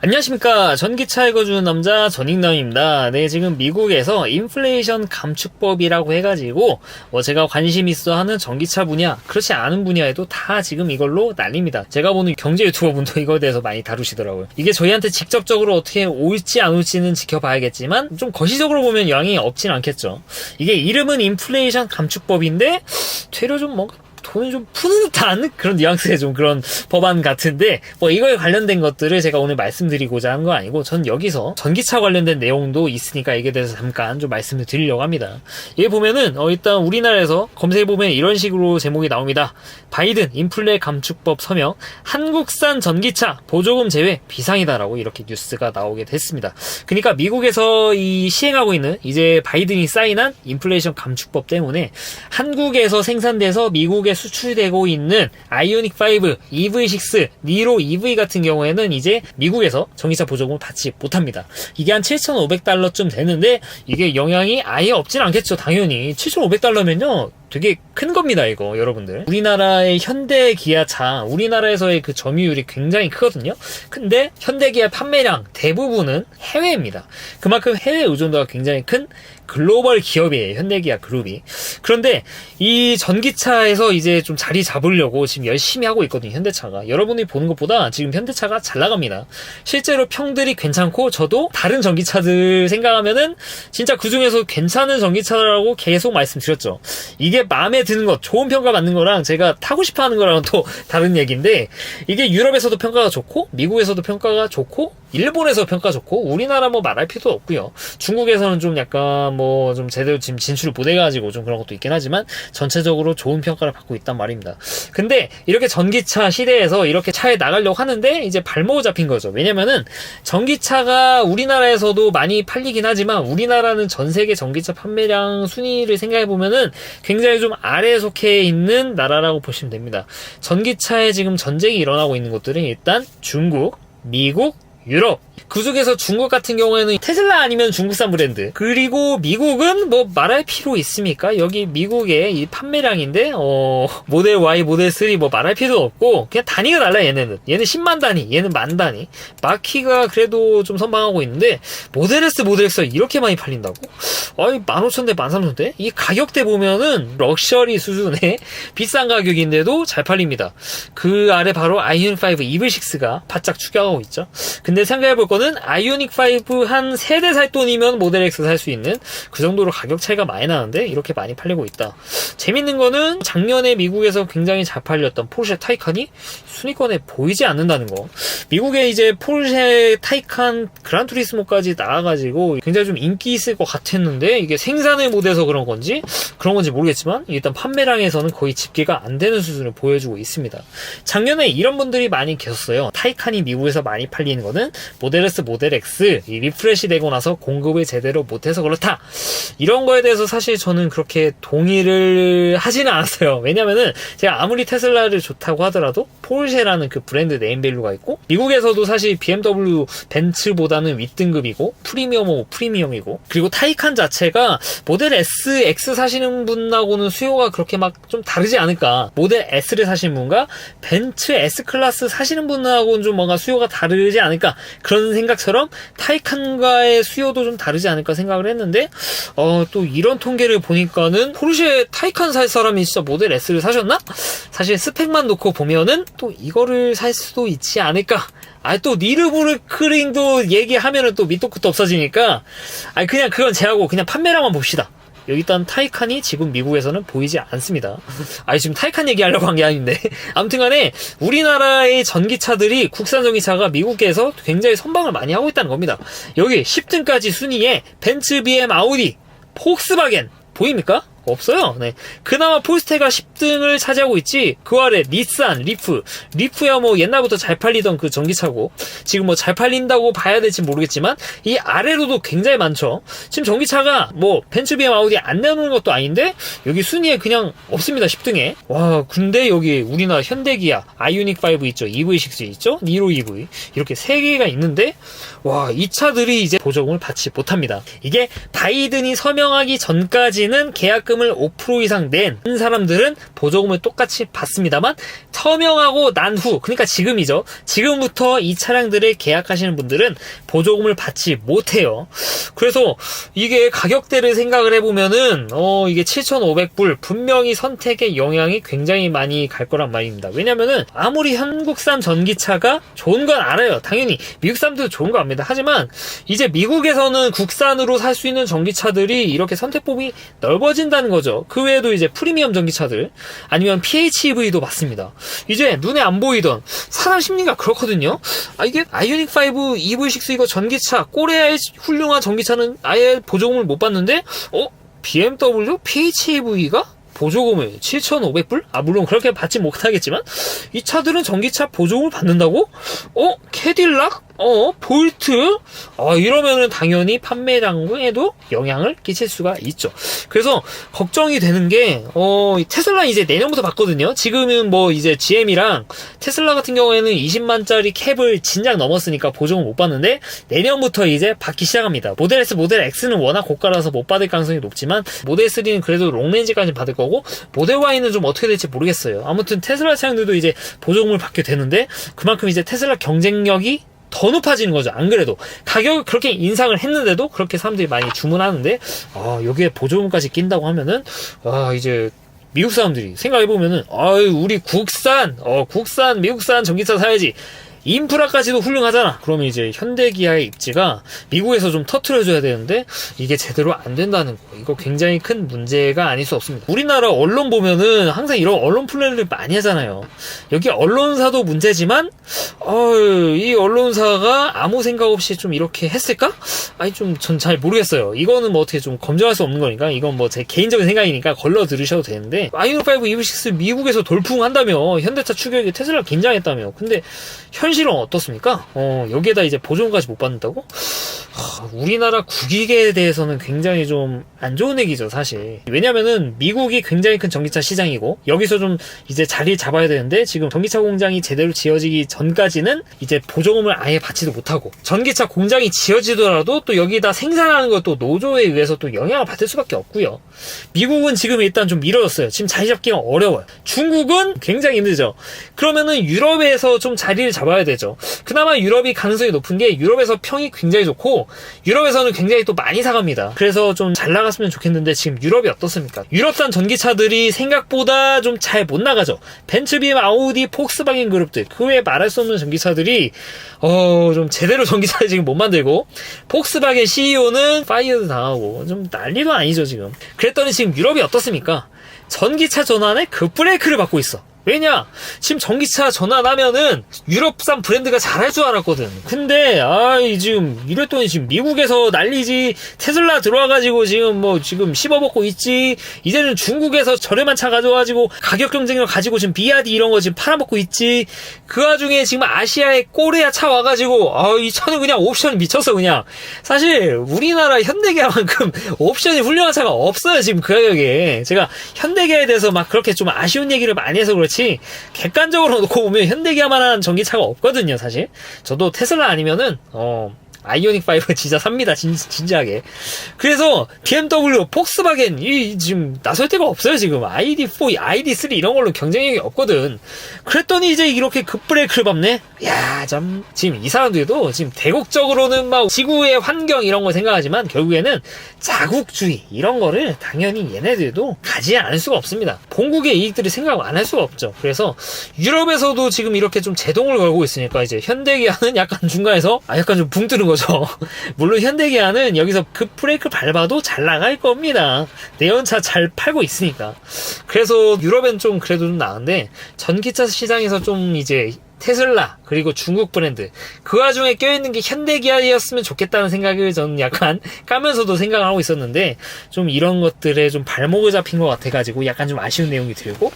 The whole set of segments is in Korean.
안녕하십니까. 전기차 읽어주는 남자 전익남입니다. 네, 지금 미국에서 인플레이션 감축법이라고 해가지고 제가 관심 있어 하는 전기차 분야, 그렇지 않은 분야에도 다 지금 이걸로 난립니다. 제가 보는 경제 유튜버 분도 이거에 대해서 많이 다루시더라고요. 이게 저희한테 직접적으로 어떻게 올지 안 올지는 지켜봐야겠지만 좀 거시적으로 보면 영향이 없진 않겠죠. 이게 이름은 인플레이션 감축법인데 되려 좀 뭔가 돈을 좀 푸는 듯한 그런 뉘앙스의 좀 그런 법안 같은데, 이거에 관련된 것들을 제가 오늘 말씀드리고자 하는 거 아니고, 전 여기서 전기차 관련된 내용도 있으니까 이게 대해서 잠깐 좀 말씀을 드리려고 합니다. 여기 보면은 일단 우리나라에서 검색해보면 이런 식으로 제목이 나옵니다. 바이든 인플레 감축법 서명, 한국산 전기차 보조금 제외 비상이다라고 이렇게 뉴스가 나오게 됐습니다. 그러니까 미국에서 이 시행하고 있는 이제 바이든이 사인한 인플레이션 감축법 때문에 한국에서 생산돼서 미국에 수출되고 있는 아이오닉 5, EV6, 니로 EV 같은 경우에는 이제 미국에서 전기차 보조금을 받지 못합니다. 이게 한 $7,500쯤 되는데 이게 영향이 아예 없진 않겠죠. 당연히 $7,500면요 되게 큰 겁니다, 이거, 여러분들. 우리나라의 현대 기아차, 우리나라에서의 그 점유율이 굉장히 크거든요? 근데 현대 기아 판매량 대부분은 해외입니다. 그만큼 해외 의존도가 굉장히 큰 글로벌 기업이에요, 현대기아 그룹이. 그런데 이 전기차에서 이제 좀 자리 잡으려고 지금 열심히 하고 있거든요, 현대차가. 여러분이 보는 것보다 지금 현대차가 잘 나갑니다. 실제로 평들이 괜찮고, 저도 다른 전기차들 생각하면은 진짜 그 중에서 괜찮은 전기차라고 계속 말씀드렸죠. 이게 마음에 드는 것, 좋은 평가 받는 거랑 제가 타고 싶어 하는 거랑은 또 다른 얘기인데, 이게 유럽에서도 평가가 좋고, 미국에서도 평가가 좋고, 일본에서 평가 좋고, 우리나라 말할 필요도 없고요. 중국에서는 좀 약간 좀 제대로 지금 진출을 못 해가지고 좀 그런 것도 있긴 하지만 전체적으로 좋은 평가를 받고 있단 말입니다. 근데 이렇게 전기차 시대에서 이렇게 차에 나가려고 하는데 이제 발목을 잡힌 거죠. 왜냐면은 전기차가 우리나라에서도 많이 팔리긴 하지만 우리나라는 전 세계 전기차 판매량 순위를 생각해보면은 굉장히 좀 아래에 속해 있는 나라라고 보시면 됩니다. 전기차에 지금 전쟁이 일어나고 있는 곳들은 일단 중국, 미국, 유럽. 그 중에서 중국 같은 경우에는 테슬라 아니면 중국산 브랜드, 그리고 미국은 말할 필요 있습니까? 여기 미국의 이 판매량인데 모델 Y, 모델 3 말할 필요 없고 그냥 단위가 달라. 얘는 10만 단위, 얘는 만 단위. 마키가 그래도 좀 선방하고 있는데 모델 S, 모델 X가 이렇게 많이 팔린다고? 15,000대, 13,000대? 이 가격대 보면은 럭셔리 수준의 비싼 가격인데도 잘 팔립니다. 그 아래 바로 아이오닉 5 EV6가 바짝 추격하고 있죠. 근데 생각해볼 거는 아이오닉 5 한 3대 살 돈이면 모델 X 살 수 있는 그 정도로 가격 차이가 많이 나는데 이렇게 많이 팔리고 있다. 재밌는 거는 작년에 미국에서 굉장히 잘 팔렸던 포르쉐 타이칸이 순위권에 보이지 않는다는 거. 미국에 이제 포르쉐 타이칸 그란투리스모까지 나와가지고 굉장히 좀 인기 있을 것 같았는데 이게 생산을 못해서 그런 건지 모르겠지만 일단 판매량에서는 거의 집계가 안 되는 수준을 보여주고 있습니다. 작년에 이런 분들이 많이 계셨어요. 타이칸이 미국에서 많이 팔리는 거는 모델 S, 모델 X 이 리프레시 되고 나서 공급을 제대로 못해서 그렇다. 이런 거에 대해서 사실 저는 그렇게 동의를 하지는 않았어요. 왜냐면은 제가 아무리 테슬라를 좋다고 하더라도 포르쉐라는 그 브랜드 네임밸류가 있고, 미국에서도 사실 BMW, 벤츠보다는 윗등급이고 프리미엄이고, 그리고 타이칸 자체가 모델 S, X 사시는 분하고는 수요가 그렇게 좀 다르지 않을까. 모델 S를 사시는 분과 벤츠 S클래스 사시는 분하고는 좀 뭔가 수요가 다르지 않을까, 그런 생각처럼 타이칸과의 수요도 좀 다르지 않을까 생각을 했는데 또 이런 통계를 보니까는 포르쉐 타이칸 살 사람이 진짜 모델 S를 사셨나? 사실 스펙만 놓고 보면은 또 이거를 살 수도 있지 않을까. 또 니르부르크링도 얘기하면은 또 밑도 끝도 없어지니까 그냥 그건 제하고 그냥 판매량만 봅시다. 여기 일단 타이칸이 지금 미국에서는 보이지 않습니다. 지금 타이칸 얘기하려고 한 게 아닌데 아무튼 간에 우리나라의 전기차들이, 국산 전기차가 미국에서 굉장히 선방을 많이 하고 있다는 겁니다. 여기 10등까지 순위에 벤츠, BM, 아우디, 폭스바겐 보입니까? 없어요. 네. 그나마 폴스테가 10등을 차지하고 있지, 그 아래 닛산, 리프야 옛날부터 잘 팔리던 그 전기차고, 지금 잘 팔린다고 봐야 될지 모르겠지만 이 아래로도 굉장히 많죠. 지금 전기차가 벤츠, BM, 아우디 안 내놓는 것도 아닌데 여기 순위에 그냥 없습니다. 10등에. 근데 여기 우리나라 현대기아 아이오닉 5 있죠, EV6 있죠, 니로 EV, 이렇게 3개가 있는데 이 차들이 이제 보조금을 받지 못합니다. 이게 바이든이 서명하기 전까지는 계약금 계약금을 5% 이상 낸 사람들은 보조금을 똑같이 받습니다만 서명하고 난 후, 그러니까 지금이죠. 지금부터 이 차량들을 계약하시는 분들은 보조금을 받지 못해요. 그래서 이게 가격대를 생각을 해보면은 이게 7,500불 분명히 선택의 영향이 굉장히 많이 갈 거란 말입니다. 왜냐면은 아무리 한국산 전기차가 좋은 건 알아요. 당연히 미국 사람들도 좋은 거 압니다. 하지만 이제 미국에서는 국산으로 살 수 있는 전기차들이 이렇게 선택폭이 넓어진다는 거죠. 그 외에도 이제 프리미엄 전기차들 아니면 PHEV도 맞습니다. 이제 눈에 안 보이던 사람 심리가 그렇거든요. 이게 아이오닉 5 EV6 이거 전기차 꼬레아의 훌륭한 전기차는 아예 보조금을 못 받는데 BMW PHEV가 보조금을 7,500불? 물론 그렇게 받지 못하겠지만 이 차들은 전기차 보조금을 받는다고? 캐딜락? 볼트? 이러면은 당연히 판매량에도 영향을 끼칠 수가 있죠. 그래서 걱정이 되는 게 테슬라 이제 내년부터 받거든요. 지금은 뭐 이제 GM이랑 테슬라 같은 경우에는 20만짜리 캡을 진작 넘었으니까 보조금 못 받는데 내년부터 이제 받기 시작합니다. 모델 S, 모델 X는 워낙 고가라서 못 받을 가능성이 높지만 모델 3는 그래도 롱레인지까지 받을 거고 모델 Y는 좀 어떻게 될지 모르겠어요. 아무튼 테슬라 차량들도 이제 보조금을 받게 되는데 그만큼 이제 테슬라 경쟁력이 더 높아지는 거죠. 안 그래도 가격을 그렇게 인상을 했는데도 그렇게 사람들이 많이 주문하는데 여기에 보조금까지 낀다고 하면은 이제 미국 사람들이 생각해보면은 우리 국산 미국산 전기차 사야지. 인프라까지도 훌륭하잖아. 그러면 이제 현대기아의 입지가 미국에서 좀 터트려줘야 되는데 이게 제대로 안 된다는 거. 이거 굉장히 큰 문제가 아닐 수 없습니다. 우리나라 언론 보면은 항상 이런 언론 플레이를 많이 하잖아요. 여기 언론사도 문제지만 이 언론사가 아무 생각 없이 좀 이렇게 했을까? 좀 전 잘 모르겠어요. 이거는 뭐 어떻게 좀 검증할 수 없는 거니까 이건 뭐 제 개인적인 생각이니까 걸러 들으셔도 되는데 아이오닉 5 EV6 미국에서 돌풍한다며 현대차 추격에 테슬라 긴장했다며. 근데 현실은 어떻습니까? 여기에다 이제 보조금까지 못 받는다고? 우리나라 국익에 대해서는 굉장히 좀 안 좋은 얘기죠, 사실. 왜냐면은 미국이 굉장히 큰 전기차 시장이고 여기서 좀 이제 자리를 잡아야 되는데 지금 전기차 공장이 제대로 지어지기 전까지는 이제 보조금을 아예 받지도 못하고 전기차 공장이 지어지더라도 또 여기다 생산하는 것도 노조에 의해서 또 영향을 받을 수밖에 없고요. 미국은 지금 일단 좀 미뤄졌어요. 지금 자리 잡기가 어려워요. 중국은 굉장히 힘들죠. 그러면은 유럽에서 좀 자리를 잡아야 되죠. 그나마 유럽이 가능성이 높은 게 유럽에서 평이 굉장히 좋고 유럽에서는 굉장히 또 많이 사갑니다. 그래서 좀 잘 나갔으면 좋겠는데 지금 유럽이 어떻습니까? 유럽산 전기차들이 생각보다 좀 잘 못 나가죠. 벤츠, BMW, 아우디, 폭스바겐 그룹들 그 외에 말할 수 없는 전기차들이 좀 제대로 전기차를 지금 못 만들고 폭스바겐 CEO는 파이어도 당하고 좀 난리도 아니죠 지금. 그랬더니 지금 유럽이 어떻습니까? 전기차 전환에 급브레이크를 받고 있어. 왜냐? 지금 전기차 전환하면은 유럽산 브랜드가 잘할 줄 알았거든. 근데 지금 이랬더니 지금 미국에서 난리지. 테슬라 들어와가지고 지금 씹어먹고 있지. 이제는 중국에서 저렴한 차 가져와가지고 가격 경쟁력 가지고 지금 비아디 이런 거 지금 팔아먹고 있지. 그 와중에 지금 아시아에 꼬레아 차 와가지고 이 차는 그냥 옵션이 미쳤어 그냥. 사실 우리나라 현대기아만큼 옵션이 훌륭한 차가 없어요 지금 그 가격에. 제가 현대기아에 대해서 막 그렇게 좀 아쉬운 얘기를 많이 해서 그렇지 객관적으로 놓고 보면 현대기아만한 전기차가 없거든요 사실. 저도 테슬라 아니면은 아이오닉 5 진짜 삽니다. 진지하게. 그래서 BMW, 폭스바겐 지금 나설 데가 없어요 지금. ID4, ID3 이런 걸로 경쟁력이 없거든. 그랬더니 이제 이렇게 급브레이크를 밟네. 참 지금 이 사람들도 지금 대국적으로는 막 지구의 환경 이런 거 생각하지만 결국에는 자국주의 이런 거를 당연히 얘네들도 가지 않을 수가 없습니다. 본국의 이익들을 생각 안 할 수가 없죠. 그래서 유럽에서도 지금 이렇게 좀 제동을 걸고 있으니까 이제 현대기아는 약간 중간에서 약간 좀 붕 뜨는 거죠. 물론 현대기아는 여기서 급브레이크 밟아도 잘 나갈 겁니다. 내연차 잘 팔고 있으니까. 그래서 유럽엔 좀 그래도 좀 나은데 전기차 시장에서 좀 이제 테슬라 그리고 중국 브랜드 그 와중에 껴있는 게 현대기아였으면 좋겠다는 생각을 저는 약간 까면서도 생각을 하고 있었는데 좀 이런 것들에 좀 발목을 잡힌 것 같아가지고 약간 좀 아쉬운 내용이 들고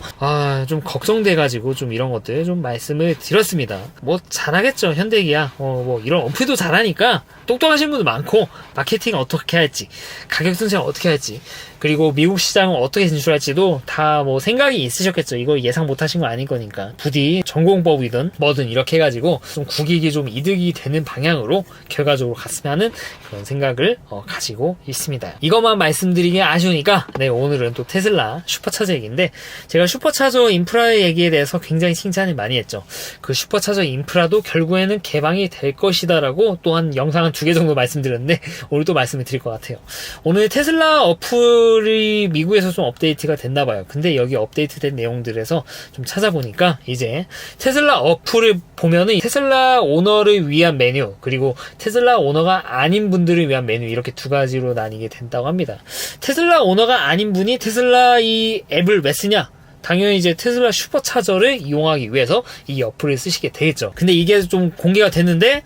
좀 걱정돼가지고 좀 이런 것들 좀 말씀을 드렸습니다. 뭐 잘하겠죠 현대기아. 뭐 이런 어플도 잘하니까 똑똑하신 분도 많고 마케팅 어떻게 할지 가격 선정 어떻게 할지 그리고 미국 시장을 어떻게 진출할지도 다 뭐 생각이 있으셨겠죠. 이거 예상 못하신 거 아닐 거니까 부디 전공법이든 뭐든 이렇게 해가지고 해가지고 좀 국익이 좀 이득이 되는 방향으로 결과적으로 갔으면 하는 그런 생각을 가지고 있습니다. 이것만 말씀드리기 아쉬우니까 오늘은 또 테슬라 슈퍼차저 얘기인데, 제가 슈퍼차저 인프라의 얘기에 대해서 굉장히 칭찬을 많이 했죠. 그 슈퍼차저 인프라도 결국에는 개방이 될 것이다 라고 또한 영상 한 2개 정도 말씀드렸는데 오늘 또 말씀을 드릴 것 같아요. 오늘 테슬라 어플이 미국에서 좀 업데이트가 됐나봐요. 근데 여기 업데이트된 내용들에서 좀 찾아보니까 이제 테슬라 어플을 보면은 테슬라 오너를 위한 메뉴, 그리고 테슬라 오너가 아닌 분들을 위한 메뉴, 이렇게 2가지로 나뉘게 된다고 합니다. 테슬라 오너가 아닌 분이 테슬라 이 앱을 왜 쓰냐? 당연히 이제 테슬라 슈퍼차저를 이용하기 위해서 이 어플을 쓰시게 되겠죠. 근데 이게 좀 공개가 됐는데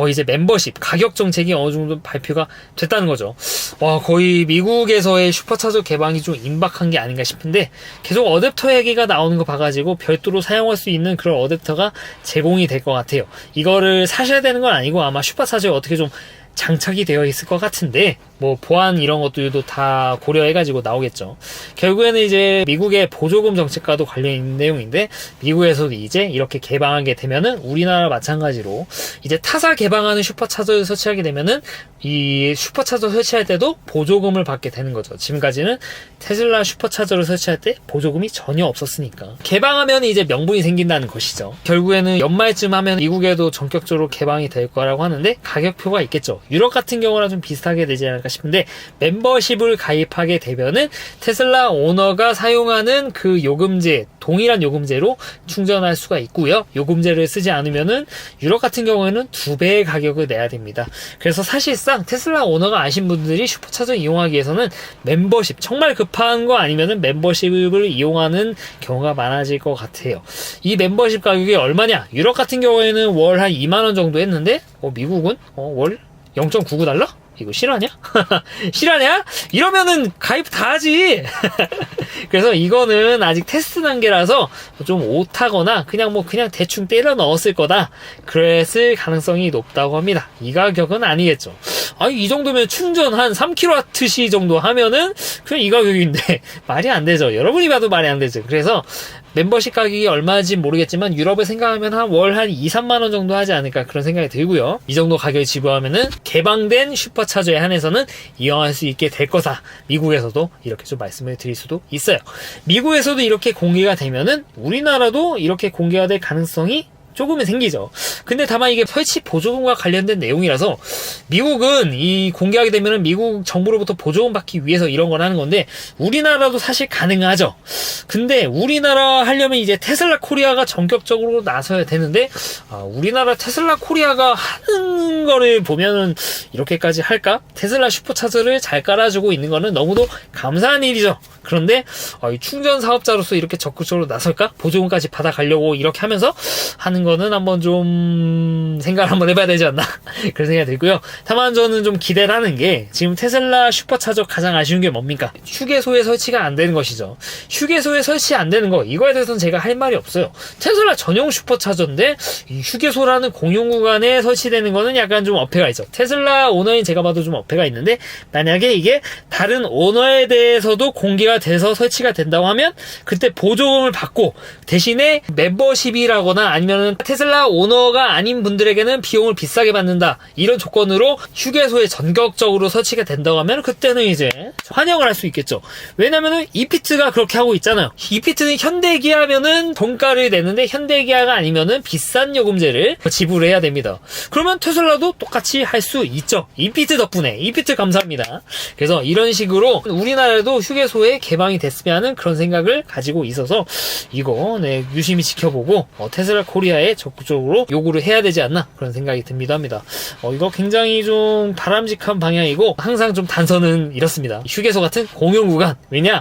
이제 멤버십 가격 정책이 어느 정도 발표가 됐다는 거죠. 거의 미국에서의 슈퍼차저 개방이 좀 임박한 게 아닌가 싶은데, 계속 어댑터 얘기가 나오는 거 봐가지고 별도로 사용할 수 있는 그런 어댑터가 제공이 될 것 같아요. 이거를 사셔야 되는 건 아니고 아마 슈퍼차저에 어떻게 좀 장착이 되어 있을 것 같은데, 뭐 보안 이런 것들도 다 고려해가지고 나오겠죠. 결국에는 이제 미국의 보조금 정책과도 관련 있는 내용인데, 미국에서도 이제 이렇게 개방하게 되면은 우리나라 마찬가지로 이제 타사 개방하는 슈퍼차저를 설치하게 되면은 이 슈퍼차저 설치할 때도 보조금을 받게 되는 거죠. 지금까지는 테슬라 슈퍼차저를 설치할 때 보조금이 전혀 없었으니까. 개방하면 이제 명분이 생긴다는 것이죠. 결국에는 연말쯤 하면 미국에도 전격적으로 개방이 될 거라고 하는데 가격표가 있겠죠. 유럽 같은 경우랑 좀 비슷하게 되지 않을까 싶은데, 멤버십을 가입하게 되면은 테슬라 오너가 사용하는 그 요금제, 동일한 요금제로 충전할 수가 있고요. 요금제를 쓰지 않으면은 유럽 같은 경우에는 2배의 가격을 내야 됩니다. 그래서 사실상 테슬라 오너가 아신 분들이 슈퍼차저 이용하기 위해서는 멤버십, 정말 급한 거 아니면은 멤버십을 이용하는 경우가 많아질 것 같아요. 이 멤버십 가격이 얼마냐? 유럽 같은 경우에는 월 한 2만원 정도 했는데 미국은 월 0.99달러? 이거 실화냐? 실화냐? 이러면은 가입 다 하지. 그래서 이거는 아직 테스트 단계라서 좀 오타거나 그냥 대충 때려 넣었을 거다, 그랬을 가능성이 높다고 합니다. 이 가격은 아니겠죠. 이 정도면 충전 한 3kWh 정도 하면은 그냥 이 가격인데 말이 안 되죠. 여러분이 봐도 말이 안 되죠. 그래서 멤버십 가격이 얼마인지 모르겠지만 유럽을 생각하면 월 한 2-3만원 정도 하지 않을까, 그런 생각이 들고요. 이 정도 가격을 지불하면은 개방된 슈퍼차저에 한해서는 이용할 수 있게 될 거다. 미국에서도 이렇게 좀 말씀을 드릴 수도 있어요. 미국에서도 이렇게 공개가 되면은 우리나라도 이렇게 공개가 될 가능성이 조금은 생기죠. 근데 다만 이게 설치 보조금과 관련된 내용이라서 미국은 이 공개하게 되면은 미국 정부로부터 보조금 받기 위해서 이런 걸 하는 건데, 우리나라도 사실 가능하죠. 근데 우리나라 하려면 이제 테슬라 코리아가 전격적으로 나서야 되는데, 우리나라 테슬라 코리아가 하는 거를 보면은 이렇게까지 할까? 테슬라 슈퍼차저를 잘 깔아주고 있는 거는 너무도 감사한 일이죠. 그런데 이 충전 사업자로서 이렇게 적극적으로 나설까? 보조금까지 받아가려고 이렇게 하면서 하는 거는 한번 좀 생각을 한번 해봐야 되지 않나? 그런 생각이 들고요. 다만 저는 좀 기대를 하는 게, 지금 테슬라 슈퍼차저 가장 아쉬운 게 뭡니까? 휴게소에 설치가 안 되는 것이죠. 휴게소에 설치 안 되는 거, 이거에 대해서는 제가 할 말이 없어요. 테슬라 전용 슈퍼차저인데 이 휴게소라는 공용 구간에 설치되는 거는 약간 좀 어폐가 있죠. 테슬라 오너인 제가 봐도 좀 어폐가 있는데, 만약에 이게 다른 오너에 대해서도 공개가 돼서 설치가 된다고 하면 그때 보조금을 받고 대신에 멤버십이라거나 아니면 테슬라 오너가 아닌 분들에게는 비용을 비싸게 받는다, 이런 조건으로 휴게소에 전격적으로 설치가 된다고 하면 그때는 이제 환영을 할 수 있겠죠. 왜냐면은 이피트가 그렇게 하고 있잖아요. 이피트는 현대기아면은 정가를 내는데 현대기아가 아니면은 비싼 요금제를 지불해야 됩니다. 그러면 테슬라도 똑같이 할 수 있죠. 이피트 덕분에. 이피트 감사합니다. 그래서 이런 식으로 우리나라도 휴게소에 개방이 됐으면 하는 그런 생각을 가지고 있어서 이거 유심히 지켜보고 테슬라 코리아에 적극적으로 요구를 해야 되지 않나, 그런 생각이 듭니다 합니다. 이거 굉장히 좀 바람직한 방향이고, 항상 좀 단서는 이렇습니다. 휴게소 같은 공용 구간, 왜냐?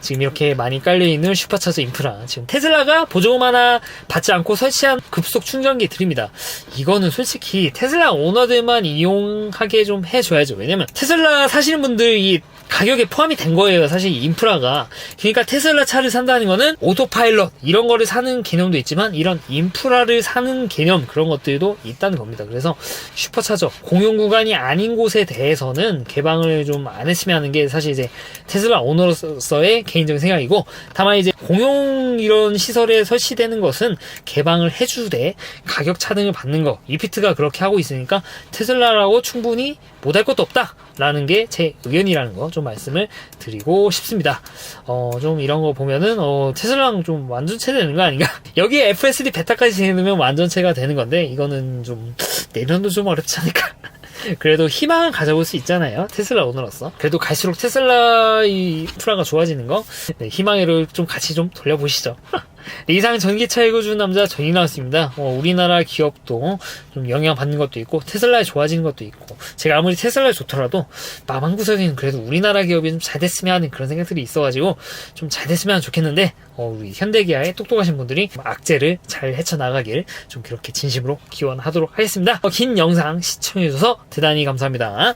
지금 이렇게 많이 깔려있는 슈퍼차저 인프라, 지금 테슬라가 보조금 하나 받지 않고 설치한 급속 충전기들입니다. 이거는 솔직히 테슬라 오너들만 이용하게 좀 해줘야죠. 왜냐면 테슬라 사시는 분들 이 가격에 포함이 된 거예요. 사실 이 인프라가. 그러니까 테슬라 차를 산다는 거는 오토파일럿 이런 거를 사는 개념도 있지만 이런 인프라를 사는 개념 그런 것들도 있다는 겁니다. 그래서 슈퍼차저 공용 구간이 아닌 곳에 대해서는 개방을 좀 안 했으면 하는 게 사실 이제 테슬라 오너로서의 개인적인 생각이고, 다만 이제 공용 이런 시설에 설치되는 것은 개방을 해주되 가격 차등을 받는 거, 리피트가 그렇게 하고 있으니까 테슬라라고 충분히 못할 것도 없다 라는 게 제 의견이라는 거 좀 말씀을 드리고 싶습니다. 좀 이런 거 보면은 테슬라랑 좀 완전체 되는 거 아닌가? 여기에 FSD 베타까지 진행되면 완전체가 되는 건데 이거는 좀 내년도 좀 어렵지 않을까? 그래도 희망을 가져볼 수 있잖아요. 테슬라 오너로서. 그래도 갈수록 테슬라 이 인프라가 좋아지는 거, 네, 희망을 좀 같이 좀 돌려보시죠. 네, 이상 전기차 읽어주는 남자 전이 나왔습니다. 우리나라 기업도 좀 영향받는 것도 있고 테슬라에 좋아지는 것도 있고, 제가 아무리 테슬라에 좋더라도 마음 한구석에는 그래도 우리나라 기업이 좀 잘 됐으면 하는 그런 생각들이 있어가지고 좀 잘 됐으면 좋겠는데 우리 현대기아의 똑똑하신 분들이 악재를 잘 헤쳐나가길 좀 그렇게 진심으로 기원하도록 하겠습니다. 긴 영상 시청해주셔서 대단히 감사합니다.